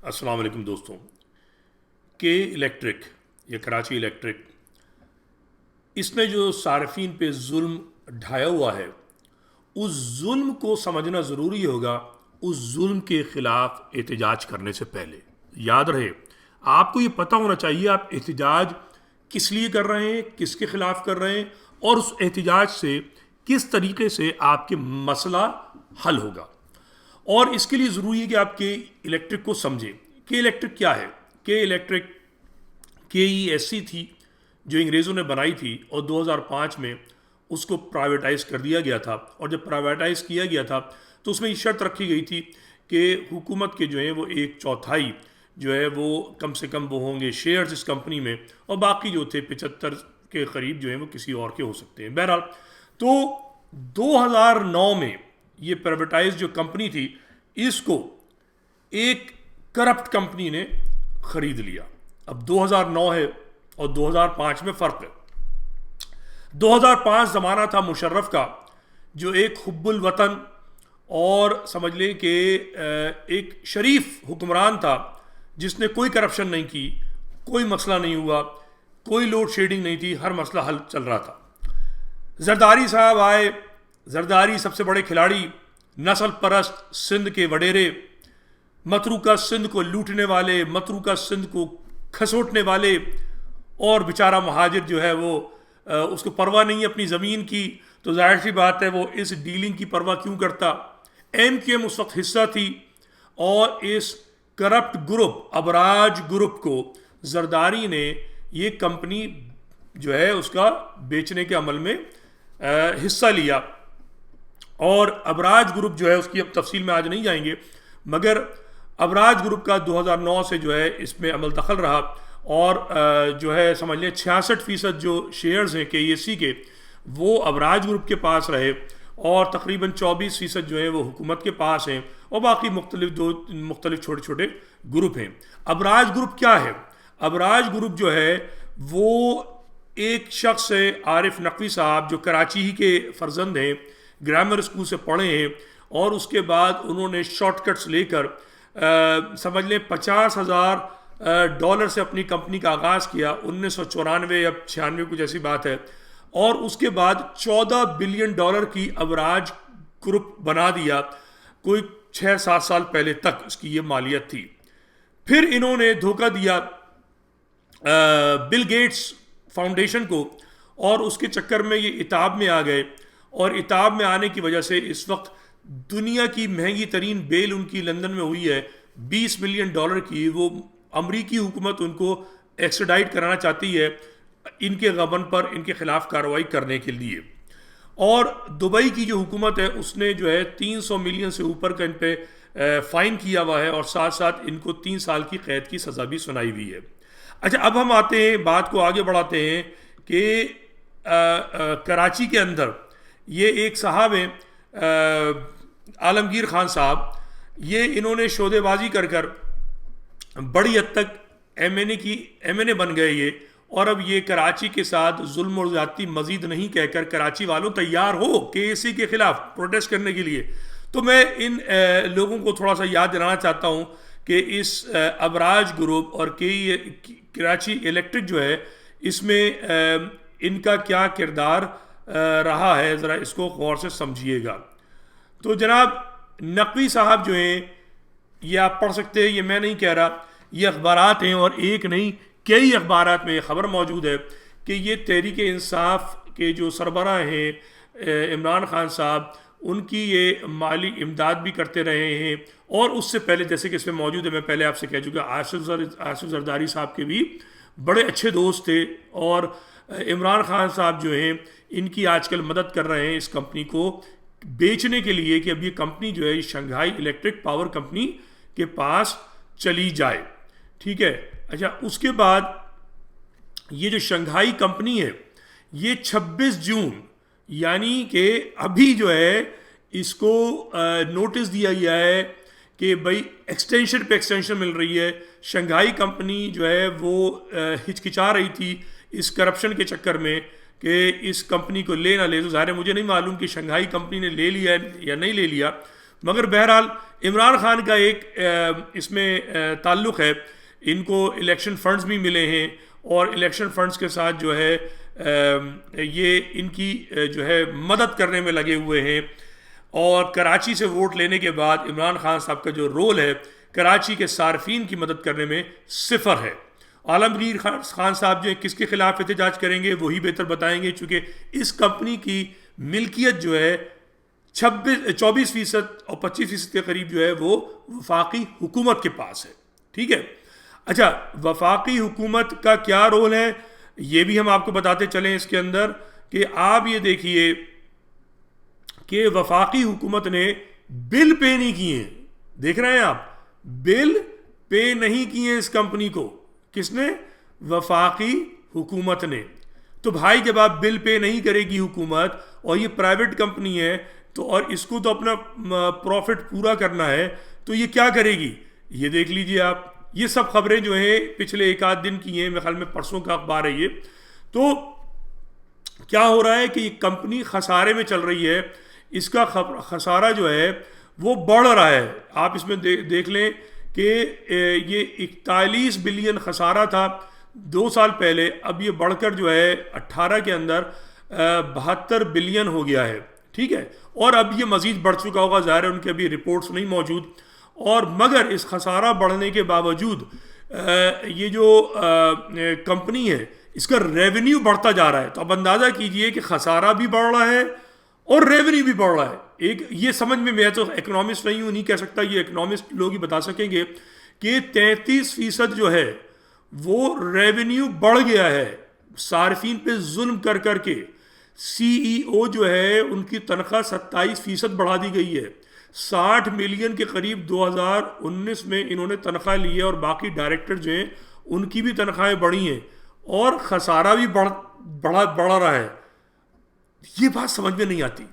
السلام علیکم دوستوں. کے الیکٹرک یا کراچی الیکٹرک، اس نے جو صارفین پہ ظلم ڈھایا ہوا ہے، اس ظلم کو سمجھنا ضروری ہوگا اس ظلم کے خلاف احتجاج کرنے سے پہلے. یاد رہے، آپ کو یہ پتہ ہونا چاہیے آپ احتجاج کس لیے کر رہے ہیں، کس کے خلاف کر رہے ہیں، اور اس احتجاج سے کس طریقے سے آپ کے مسئلہ حل ہوگا. اور اس کے لیے ضروری ہے کہ آپ کے الیکٹرک کو سمجھیں. کے الیکٹرک کیا ہے؟ کے الیکٹرک KESC تھی جو انگریزوں نے بنائی تھی، اور 2005 میں اس کو پرائیویٹائز کر دیا گیا تھا. اور جب پرائیویٹائز کیا گیا تھا تو اس میں یہ شرط رکھی گئی تھی کہ حکومت کے جو ہیں وہ 1/4 جو ہے وہ کم سے کم وہ ہوں گے شیئرز اس کمپنی میں، اور باقی جو تھے 75 کے قریب جو ہیں وہ کسی اور کے ہو سکتے ہیں. بہرحال تو 2009 میں یہ پرائیویٹائز جو کمپنی تھی، اس کو ایک کرپٹ کمپنی نے خرید لیا. اب 2009 ہے اور 2005 میں فرق ہے. 2005 زمانہ تھا مشرف کا، جو ایک حب الوطن اور سمجھ لیں کہ ایک شریف حکمران تھا، جس نے کوئی کرپشن نہیں کی، کوئی مسئلہ نہیں ہوا، کوئی لوڈ شیڈنگ نہیں تھی، ہر مسئلہ حل چل رہا تھا. زرداری صاحب آئے. زرداری سب سے بڑے کھلاڑی، نسل پرست، سندھ کے وڈیرے، متروکہ سندھ کو لوٹنے والے، متروکہ سندھ کو کھسوٹنے والے، اور بیچارہ مہاجر جو ہے وہ اس کو پرواہ نہیں ہے اپنی زمین کی، تو ظاہر سی بات ہے وہ اس ڈیلنگ کی پرواہ کیوں کرتا. MQM اس وقت حصہ تھی، اور اس کرپٹ گروپ ابراج گروپ کو زرداری نے یہ کمپنی جو ہے اس کا بیچنے کے عمل میں حصہ لیا. اور ابراج گروپ جو ہے اس کی اب تفصیل میں آج نہیں جائیں گے، مگر ابراج گروپ کا 2009 سے جو ہے اس میں عمل دخل رہا، اور جو ہے سمجھ لیں 66% جو شیئرز ہیں KESC کے وہ ابراج گروپ کے پاس رہے، اور تقریباً 24% جو ہیں وہ حکومت کے پاس ہیں، اور باقی مختلف چھوٹے چھوٹے گروپ ہیں. ابراج گروپ کیا ہے؟ ابراج گروپ جو ہے وہ ایک شخص ہے، عارف نقوی صاحب، جو کراچی ہی کے فرزند ہیں، گرامر اسکول سے پڑھے ہیں، اور اس کے بعد انہوں نے شارٹ کٹس لے کر سمجھ لیں $50,000 سے اپنی کمپنی کا آغاز کیا 1994 یا 96 کچھ ایسی بات ہے، اور اس کے بعد $14 بلین کی ابراج گروپ بنا دیا. کوئی 6-7 سال پہلے تک اس کی یہ مالیت تھی. پھر انہوں نے دھوکہ دیا بل گیٹس فاؤنڈیشن کو، اور اس کے چکر میں یہ اتاب میں آ گئے، اور اتاب میں آنے کی وجہ سے اس وقت دنیا کی مہنگی ترین بیل ان کی لندن میں ہوئی ہے $20 ملین کی. وہ امریکی حکومت ان کو ایکسٹرڈائٹ کرانا چاہتی ہے ان کے غبن پر ان کے خلاف کارروائی کرنے کے لیے. اور دبئی کی جو حکومت ہے اس نے جو ہے 300 ملین سے اوپر کا ان پہ فائن کیا ہوا ہے، اور ساتھ ساتھ ان کو 3 سال کی قید کی سزا بھی سنائی ہوئی ہے. اچھا، اب ہم آتے ہیں، بات کو آگے بڑھاتے ہیں کہ کراچی کے اندر یہ ایک صاحب ہیں عالمگیر خان صاحب، یہ انہوں نے شودے بازی کر کر بڑی حد تک MNA بن گئے یہ. اور اب یہ کراچی کے ساتھ ظلم اور زیادتی مزید نہیں کہہ کر کراچی والوں تیار ہو KESC کے خلاف پروٹیسٹ کرنے کے لیے. تو میں ان لوگوں کو تھوڑا سا یاد دلانا چاہتا ہوں کہ اس ابراج گروپ اور کراچی الیکٹرک جو ہے، اس میں ان کا کیا کردار رہا ہے، ذرا اس کو غور سے سمجھیے گا. تو جناب نقوی صاحب جو ہیں، یہ آپ پڑھ سکتے ہیں، یہ میں نہیں کہہ رہا، یہ اخبارات ہیں، اور ایک نہیں کئی اخبارات میں یہ خبر موجود ہے کہ یہ تحریک انصاف کے جو سربراہ ہیں عمران خان صاحب، ان کی یہ مالی امداد بھی کرتے رہے ہیں. اور اس سے پہلے جیسے کہ اس میں موجود ہے، میں پہلے آپ سے کہہ چکا، آصف زرداری صاحب کے بھی بڑے اچھے دوست تھے، اور عمران خان صاحب جو ہیں ان کی آج کل مدد کر رہے ہیں اس کمپنی کو بیچنے کے لیے، کہ اب یہ کمپنی جو ہے شنگھائی الیکٹرک پاور کمپنی کے پاس چلی جائے. ٹھیک ہے. اچھا، اس کے بعد یہ جو شنگھائی کمپنی ہے، یہ 26 جون یعنی کہ ابھی جو ہے اس کو نوٹس دیا گیا ہے کہ بھائی ایکسٹینشن پہ ایکسٹینشن مل رہی ہے. شنگھائی کمپنی جو ہے وہ ہچکچا رہی تھی اس کرپشن کے چکر میں کہ اس کمپنی کو لے نہ لے. تو ظاہر ہے مجھے نہیں معلوم کہ شنگھائی کمپنی نے لے لیا یا نہیں لے لیا، مگر بہرحال عمران خان کا ایک اس میں تعلق ہے، ان کو الیکشن فنڈز بھی ملے ہیں اور الیکشن فنڈز کے ساتھ جو ہے یہ ان کی جو ہے مدد کرنے میں لگے ہوئے ہیں، اور کراچی سے ووٹ لینے کے بعد عمران خان صاحب کا جو رول ہے کراچی کے صارفین کی مدد کرنے میں صفر ہے۔ عالمگیر خان صاحب جو کس کے خلاف احتجاج کریں گے وہی بہتر بتائیں گے، چونکہ اس کمپنی کی ملکیت جو ہے 24% اور 25% کے قریب جو ہے وہ وفاقی حکومت کے پاس ہے، ٹھیک ہے۔ اچھا، وفاقی حکومت کا کیا رول ہے یہ بھی ہم آپ کو بتاتے چلیں اس کے اندر، کہ آپ یہ دیکھیے کہ وفاقی حکومت نے بل پے نہیں کیے ہیں، دیکھ رہے ہیں آپ، بل پے نہیں کیے اس کمپنی کو، کس نے؟ وفاقی حکومت نے۔ تو بھائی جب آپ بل پے نہیں کرے گی حکومت اور یہ پرائیویٹ کمپنی ہے تو اور اس کو تو اپنا پروفٹ پورا کرنا ہے تو یہ کیا کرے گی؟ یہ دیکھ لیجئے آپ، یہ سب خبریں جو ہیں پچھلے ایک آدھ دن کی ہیں، میرے خیال میں پرسوں کا اخبار ہے یہ۔ تو کیا ہو رہا ہے کہ یہ کمپنی خسارے میں چل رہی ہے، اس کا خسارہ جو ہے وہ بڑھ رہا ہے۔ آپ اس میں دیکھ لیں کہ یہ 41 بلین خسارہ تھا 2 سال پہلے، اب یہ بڑھ کر جو ہے 18 کے اندر 72 بلین ہو گیا ہے، ٹھیک ہے، اور اب یہ مزید بڑھ چکا ہوگا، ظاہر ہے ان کے ابھی رپورٹس نہیں موجود، اور مگر اس خسارہ بڑھنے کے باوجود یہ جو کمپنی ہے اس کا ریونیو بڑھتا جا رہا ہے۔ تو اب اندازہ کیجئے کہ خسارہ بھی بڑھ رہا ہے اور ریونیو بھی بڑھ رہا ہے۔ ایک یہ سمجھ میں تو اکنامسٹ نہیں ہوں، نہیں کہہ سکتا، یہ اکنامسٹ لوگ ہی بتا سکیں گے کہ 33% جو ہے وہ ریونیو بڑھ گیا ہے صارفین پہ ظلم کر کر کے۔ سی ای او جو ہے ان کی تنخواہ 27% بڑھا دی گئی ہے، 60 ملین کے قریب 2019 میں انہوں نے تنخواہ لی ہے، اور باقی ڈائریکٹر جو ہیں ان کی بھی تنخواہیں بڑھی ہیں اور خسارہ بھی بڑھ رہا ہے۔ یہ بات سمجھ میں نہیں آتی۔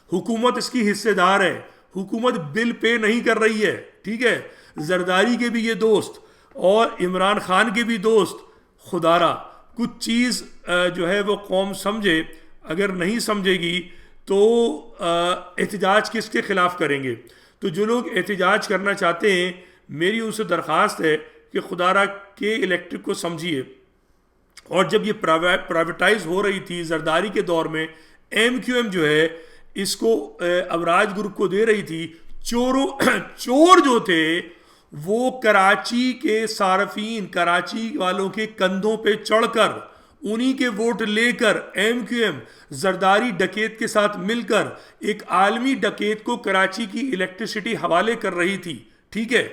حکومت اس کی حصے دار ہے، حکومت بل پے نہیں کر رہی ہے، ٹھیک ہے، زرداری کے بھی یہ دوست اور عمران خان کے بھی دوست، خدا را کچھ چیز جو ہے وہ قوم سمجھے، اگر نہیں سمجھے گی تو احتجاج کس کے خلاف کریں گے؟ تو جو لوگ احتجاج کرنا چاہتے ہیں میری ان سے درخواست ہے کہ خدا را کے الیکٹرک کو سمجھیے، اور جب یہ پرائیویٹائز ہو رہی تھی زرداری کے دور میں، ایم کیو ایم جو ہے اس کو ابراج گروپ کو دے رہی تھی، چور جو تھے وہ کراچی کے صارفین، کراچی والوں کے کندھوں پہ چڑھ کر انہی کے ووٹ لے کر ایم کیو ایم زرداری ڈکیت کے ساتھ مل کر ایک عالمی ڈکیت کو کراچی کی الیکٹریسٹی حوالے کر رہی تھی، ٹھیک ہے۔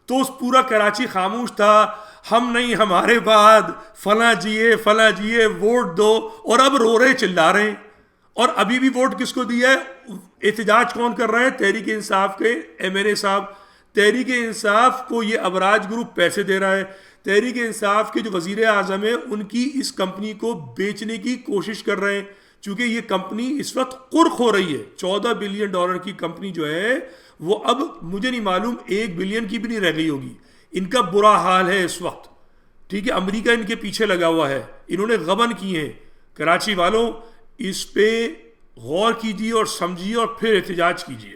تو اس پورا کراچی خاموش تھا، ہم نہیں، ہمارے بعد فلاں جیے ووٹ دو، اور اب رو رہے چلا رہے ہیں، اور ابھی بھی ووٹ کس کو دیا ہے؟ احتجاج کون کر رہے ہیں؟ تحریک انصاف کے ایم این اے صاحب۔ تحریک انصاف کو یہ ابراج گروپ پیسے دے رہا ہے، تحریک انصاف کے جو وزیر اعظم ہیں ان کی اس کمپنی کو بیچنے کی کوشش کر رہے ہیں، چونکہ یہ کمپنی اس وقت قرق ہو رہی ہے۔ $14 بلین کی کمپنی جو ہے وہ اب مجھے نہیں معلوم 1 بلین کی بھی نہیں رہ گئی ہوگی۔ ان کا برا حال ہے اس وقت، ٹھیک ہے، امریکہ ان کے پیچھے لگا ہوا ہے، انہوں نے غبن کیے ہیں۔ کراچی والوں اس پہ غور کیجیے اور سمجھیے اور پھر احتجاج کیجیے۔